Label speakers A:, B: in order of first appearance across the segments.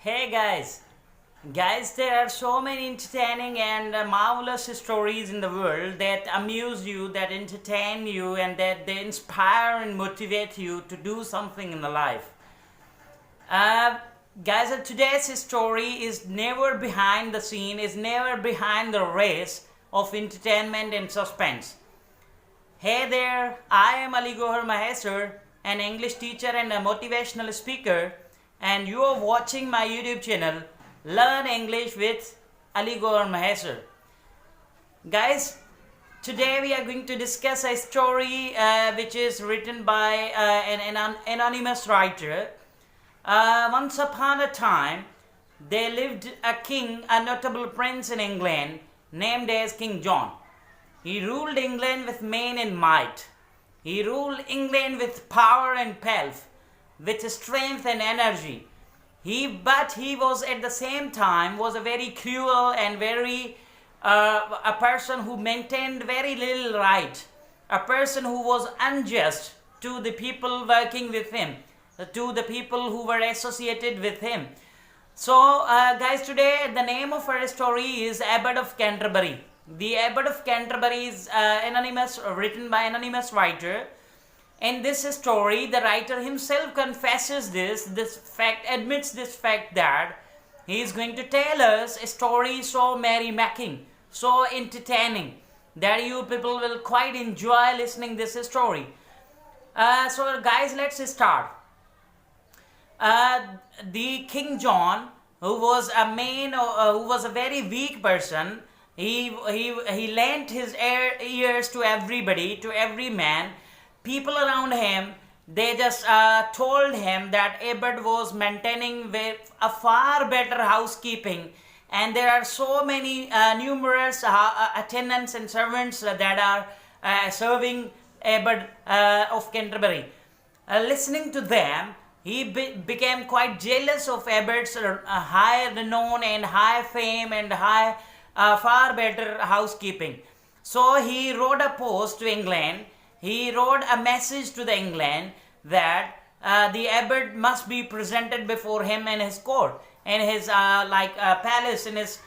A: Hey guys, there are so many entertaining and marvelous stories in the world that amuse you, that entertain you, and that they inspire and motivate you to do something in the life. Uh, today's story is never behind the scene, is never behind the race of entertainment and suspense. Hey there, I am Ali Gohar Maheswar, an English teacher and a motivational speaker, and you are watching my YouTube channel, Learn English with Ali Gohar Maheswar. Guys, today we are going to discuss a story which is written by an anonymous writer. Once upon a time, there lived a king, a notable prince in England, named as King John. He ruled England with main and might. He ruled England with power and pelf, with strength and energy. But he was at the same time was a very cruel and very a person who maintained very little right, a person who was unjust to the people working with him, to the people who were associated with him. So, guys, today the name of our story is Abbot of Canterbury. The Abbot of Canterbury is written by anonymous writer. In this story, the writer himself confesses this fact, admits this fact that he is going to tell us a story so merry-making, so entertaining, that you people will quite enjoy listening this story. So, guys, let's start. The King John, who was a very weak person, he lent his ears to everybody, to every man. People around him, they just told him that Abbot was maintaining a far better housekeeping, and there are so many numerous attendants and servants that are serving Abbot of Canterbury. Listening to them, he became quite jealous of Abbot's high renown and high fame and far better housekeeping. So he wrote a post to England. He wrote a message to the England that the Abbot must be presented before him in his court, in his palace, in his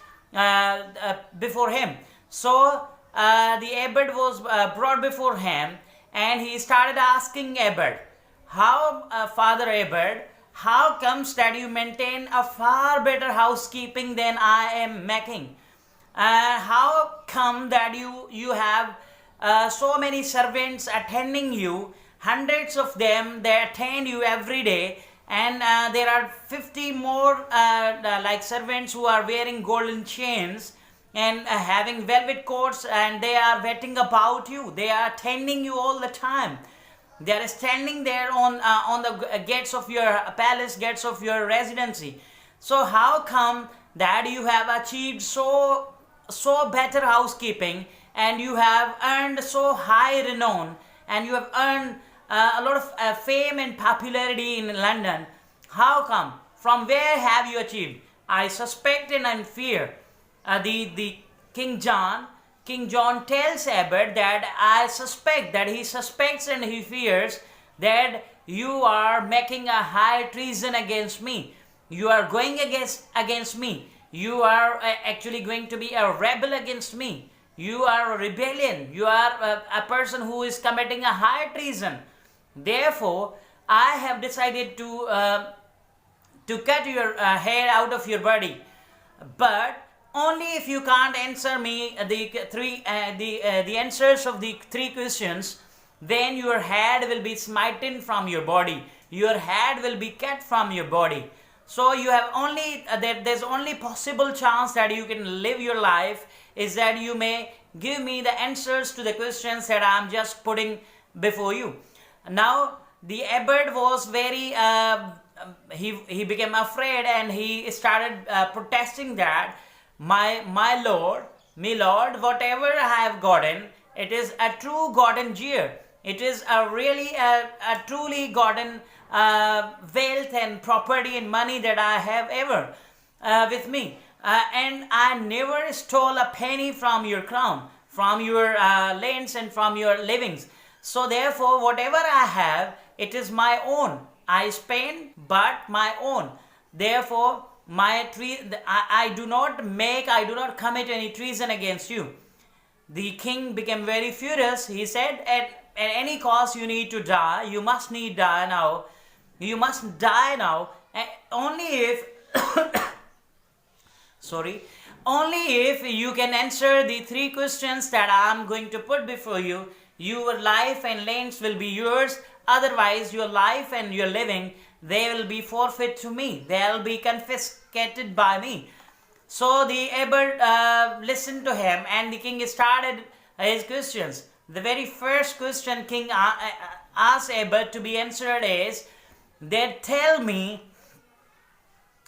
A: before him. So the Abbot was brought before him, and he started asking Abbot, "How, Father Abbot, how comes that you maintain a far better housekeeping than I am making? How come that you have so many servants attending you, hundreds of them, they attend you every day, and there are 50 more servants who are wearing golden chains and having velvet coats, and they are waiting about you, they are attending you all the time. They are standing there on the gates of your palace, gates of your residency. So how come that you have achieved so better housekeeping, and you have earned so high renown, and you have earned a lot of fame and popularity in London? How come? From where have you achieved? I suspect and I fear." The King John tells Abbot that I suspect, that he suspects and he fears that you are making a high treason against me. You are going against me. You are actually going to be a rebel against me. You are a rebellion. You are a person who is committing a high treason. Therefore, I have decided to cut your hair out of your body, but only if you can't answer me the answers of the three questions, then your head will be smitten from your body. Your head will be cut from your body. So you have only there's only possible chance that you can live your life is that you may give me the answers to the questions that I'm just putting before you. Now the Abbot was very he became afraid, and he started protesting that my lord, whatever I have gotten, it is a true gotten jeer. It is a really a truly gotten wealth and property and money that I have ever with me. And I never stole a penny from your crown, from your lands and from your livings. So therefore, whatever I have, it is my own. I spend, but my own. Therefore, I do not commit any treason against you. The king became very furious. He said, at any cost you need to die. You must need die now. You must die now. Only if sorry, only if you can answer the three questions that I am going to put before you, your life and lands will be yours. Otherwise, your life and your living, they will be forfeit to me. They will be confiscated by me. So the abbot listened to him, and the king started his questions. The very first question king asked abbot to be answered is that tell me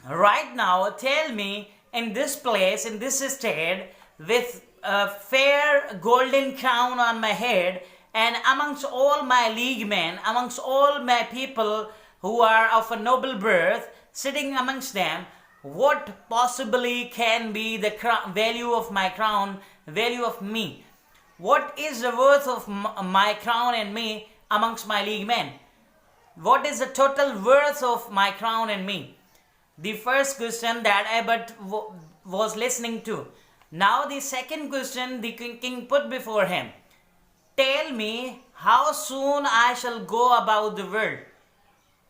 A: right now, tell me, in this place, in this estate, with a fair golden crown on my head, and amongst all my liegemen, amongst all my people who are of a noble birth, sitting amongst them, what possibly can be the value of my crown, value of me? What is the worth of my crown and me amongst my liegemen? What is the total worth of my crown and me? The first question that abbot was listening to. Now the second question the king put before him. Tell me how soon I shall go about the world.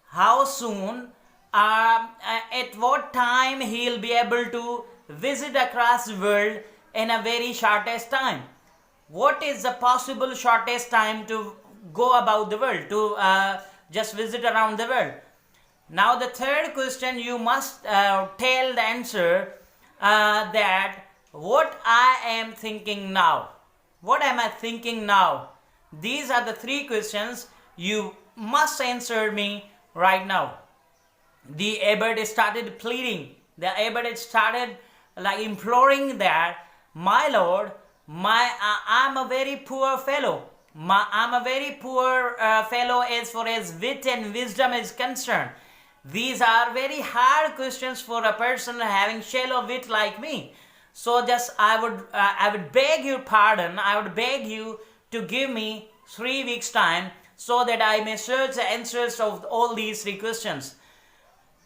A: How soon, at what time he will be able to visit across the world in a very shortest time. What is the possible shortest time to go about the world, to just visit around the world? Now the third question, you must tell the answer that what I am thinking now. What am I thinking now? These are the three questions you must answer me right now. The abbot started pleading. The abbot started imploring that, my lord, I'm a very poor fellow. I'm a very poor fellow as far as wit and wisdom is concerned. These are very hard questions for a person having shallow wit like me. So just I would beg your pardon. I would beg you to give me 3 weeks time so that I may search the answers of all these three questions.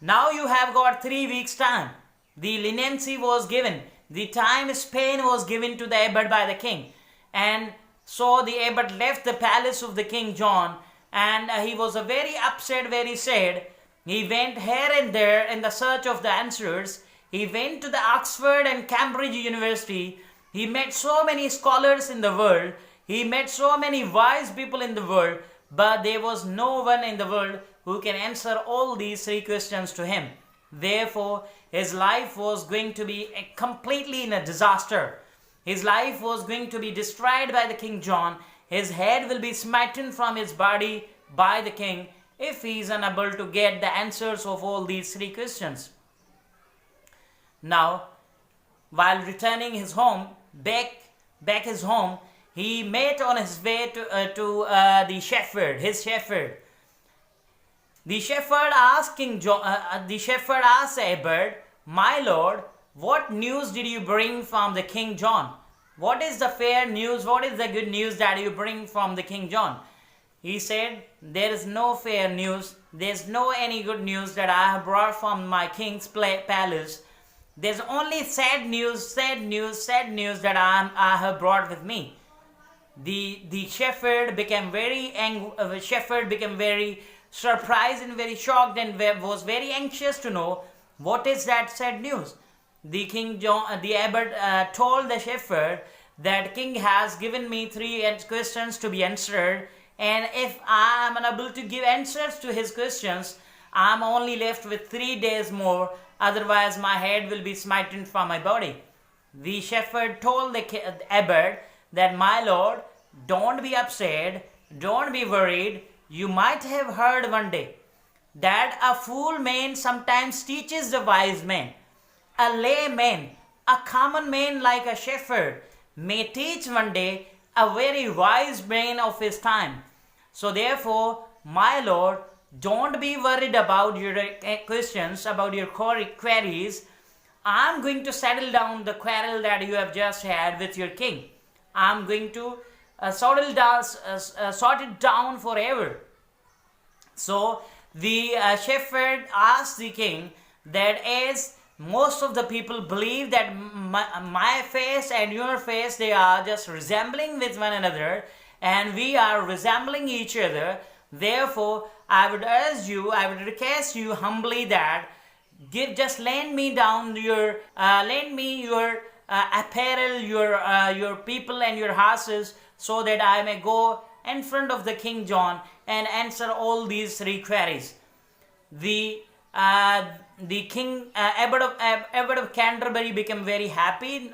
A: Now you have got 3 weeks time. The leniency was given. The time span was given to the abbot by the king. And so the abbot left the palace of the King John, and he was very upset, very sad. He went here and there in the search of the answers. He went to the Oxford and Cambridge University. He met so many scholars in the world. He met so many wise people in the world, but there was no one in the world who can answer all these three questions to him. Therefore, his life was going to be completely in a disaster. His life was going to be destroyed by the King John. His head will be smitten from his body by the king if he is unable to get the answers of all these three questions. Now, while returning his home, back his home, he met on his way to the shepherd, his shepherd. The shepherd asked the abbot, my lord, what news did you bring from the King John? What is the fair news? What is the good news that you bring from the King John? He said, there is no fair news. There's no any good news that I have brought from my king's palace. There's only sad news that I have brought with me. The shepherd became very surprised and very shocked and was very anxious to know what is that sad news. The abbot told the shepherd that king has given me three questions to be answered, and if I am unable to give answers to his questions, I am only left with 3 days more, otherwise my head will be smitten from my body. The shepherd told the abbot that, my lord, don't be upset, don't be worried. You might have heard one day that a fool man sometimes teaches the wise man. A layman, a common man like a shepherd, may teach one day a very wise man of his time. So therefore, my lord, don't be worried about your questions, about your queries. I'm going to settle down the quarrel that you have just had with your king. I'm going to sort it down forever. So the shepherd asked the king that as most of the people believe that my face and your face, they are just resembling with one another, and we are resembling each other. Therefore, I would urge you, I would request you humbly that just lend me your apparel, your people and your horses, so that I may go in front of the King John and answer all these three queries. The the king Abbot of Canterbury became very happy,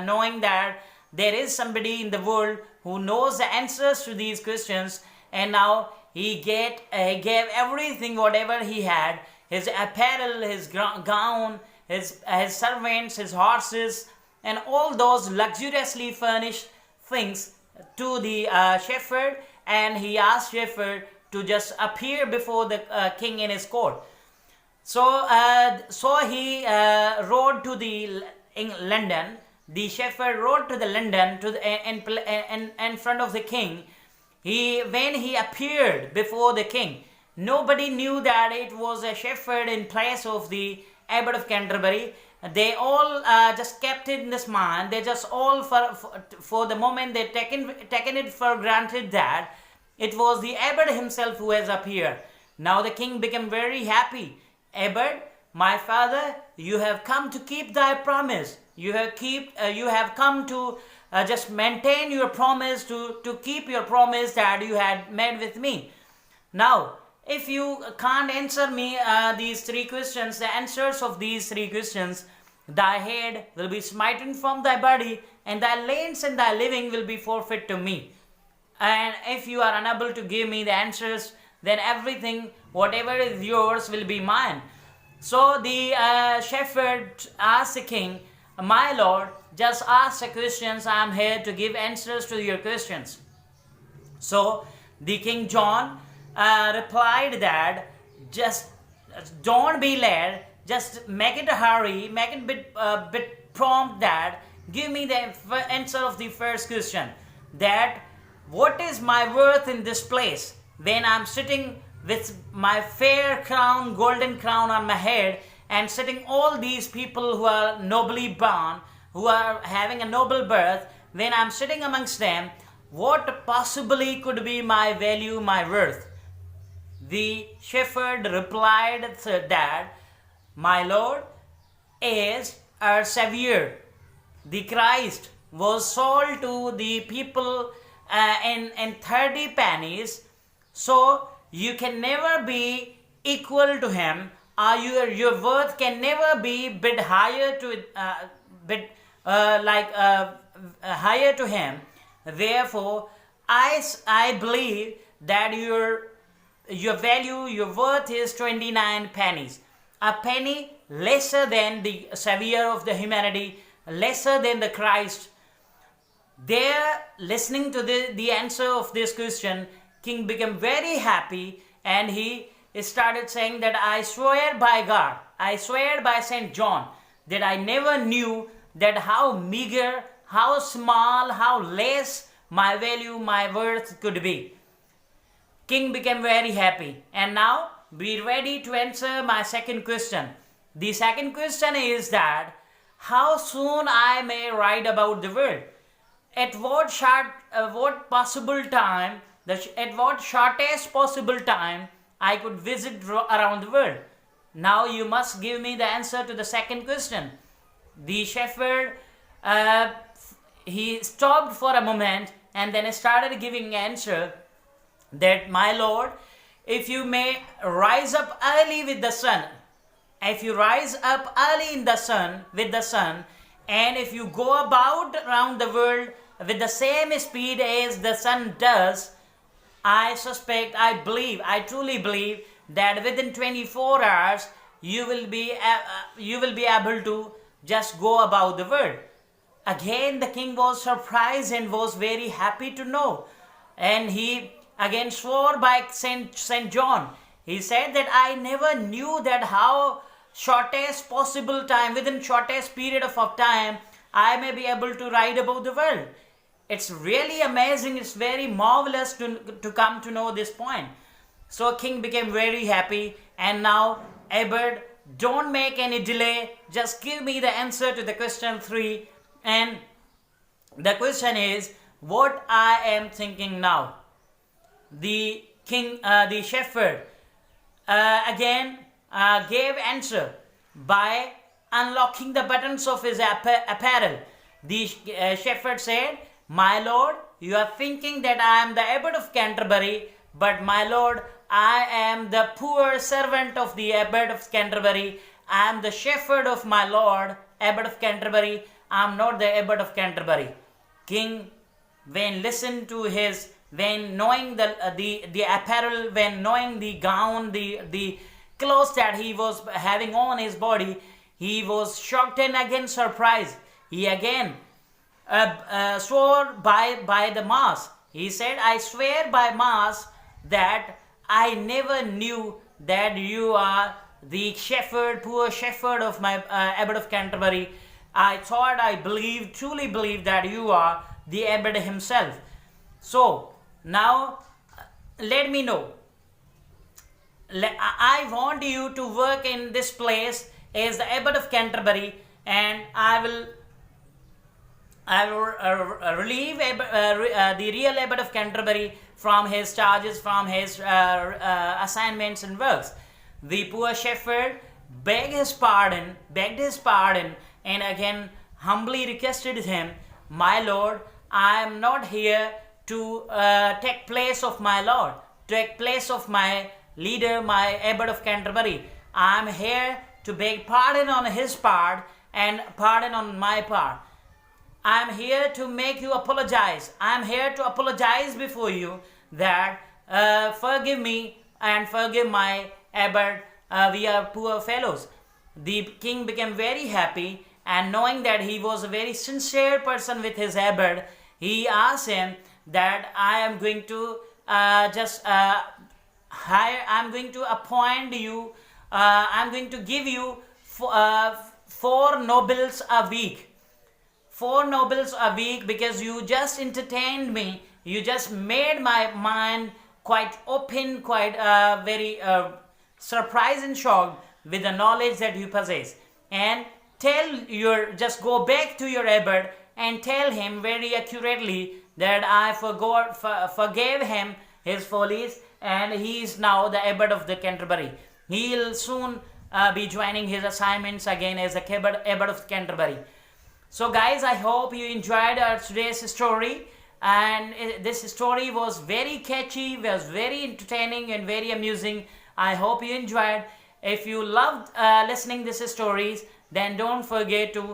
A: knowing that there is somebody in the world who knows the answers to these questions, and now he gave everything, whatever he had, his apparel, his gown, his servants, his horses, and all those luxuriously furnished things to the shepherd, and he asked shepherd to just appear before the king in his court. So he rode to in London. The shepherd rode to the London in front of the king. When he appeared before the king, nobody knew that it was a shepherd in place of the Abbot of Canterbury. They all just kept it in this mind. They just all for the moment they taken it for granted that it was the abbot himself who has appeared. Now the king became very happy. Abbot, my father, you have come to keep thy promise. You have come to just maintain your promise, to keep your promise that you had made with me. Now, if you can't answer me these three questions, the answers of these three questions, thy head will be smitten from thy body, and thy lands and thy living will be forfeit to me. And if you are unable to give me the answers, then everything, whatever is yours, will be mine. So the shepherd asked the king, my lord, just ask the questions. I am here to give answers to your questions. So the King John replied that just don't be late, just make it a hurry, make it bit prompt, that give me the answer of the first question, that what is my worth in this place when I'm sitting with my fair crown, golden crown on my head, and sitting all these people who are nobly born, who are having a noble birth, when I'm sitting amongst them, what possibly could be my value, my worth? The shepherd replied that, my lord, as our Savior, the Christ, was sold to the people in 30 pennies, so you can never be equal to him, or your worth can never be bit higher to higher to him. Therefore, I believe that your value, your worth is 29 pennies, a penny lesser than the Savior of the humanity, lesser than the Christ. There, listening to the answer of this question, king became very happy, and he started saying that I swear by God, I swear by St. John, that I never knew that how meager, how small, how less my value, my worth could be. King became very happy, and now be ready to answer my second question. The second question is that how soon I may ride about the world? At what possible time, at what shortest possible time I could visit around the world? Now you must give me the answer to the second question. The shepherd, he stopped for a moment and then started giving answer that, my lord, if you may rise up early with the sun, if you rise up early in the sun, with the sun, and if you go about around the world with the same speed as the sun does, I suspect, I believe, I truly believe that within 24 hours you will be able to just go about the world. Again, the king was surprised and was very happy to know, and he again swore by Saint John. He said that I never knew that how shortest possible time, within shortest period of time, I may be able to ride about the world. It's really amazing. It's very marvelous to come to know this point. So king became very happy, and now Abbot don't make any delay. Just give me the answer to the question 3. And the question is, what I am thinking now. The the shepherd again gave answer by unlocking the buttons of his apparel. The shepherd said, "My lord, you are thinking that I am the abbot of Canterbury, but my lord, I am the poor servant of the abbot of Canterbury. I am the shepherd of my lord, abbot of Canterbury. I am not the abbot of Canterbury." King, when listened to his, when knowing the apparel, when knowing the gown, the clothes that he was having on his body, he was shocked and again surprised. He again swore by the mass. He said, "I swear by mass that I never knew that you are the shepherd, poor shepherd of my abbot of Canterbury. I thought, I believed, truly believed that you are the abbot himself. So now let me know. I want you to work in this place as the abbot of Canterbury, and I will relieve the real abbot of Canterbury from his charges, from his assignments and works." The poor shepherd begged his pardon, and again humbly requested him, "My lord, I am not here to take place of my lord, take place of my leader, my abbot of Canterbury. I am here to beg pardon on his part and pardon on my part. I am here to make you apologize. I am here to apologize before you that forgive me and forgive my abbot. We are poor fellows." The king became very happy, and knowing that he was a very sincere person with his abbot, he asked him that, "I am going to I'm going to appoint you, I'm going to give you 4 nobles a week. 4 nobles a week, because you just entertained me, you just made my mind quite open, quite very surprised and shocked with the knowledge that you possess. And just go back to your abbot and tell him very accurately that I forgave him his follies, and he is now the abbot of the Canterbury. He will soon be joining his assignments again as the abbot of Canterbury." So guys, I hope you enjoyed today's story, and this story was very catchy, was very entertaining and very amusing. I hope you enjoyed. If you loved listening these stories, then don't forget to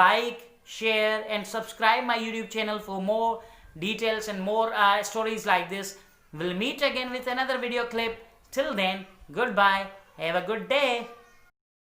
A: like, share and subscribe my YouTube channel for more details and more stories like this. We'll meet again with another video clip. Till then, goodbye. Have a good day.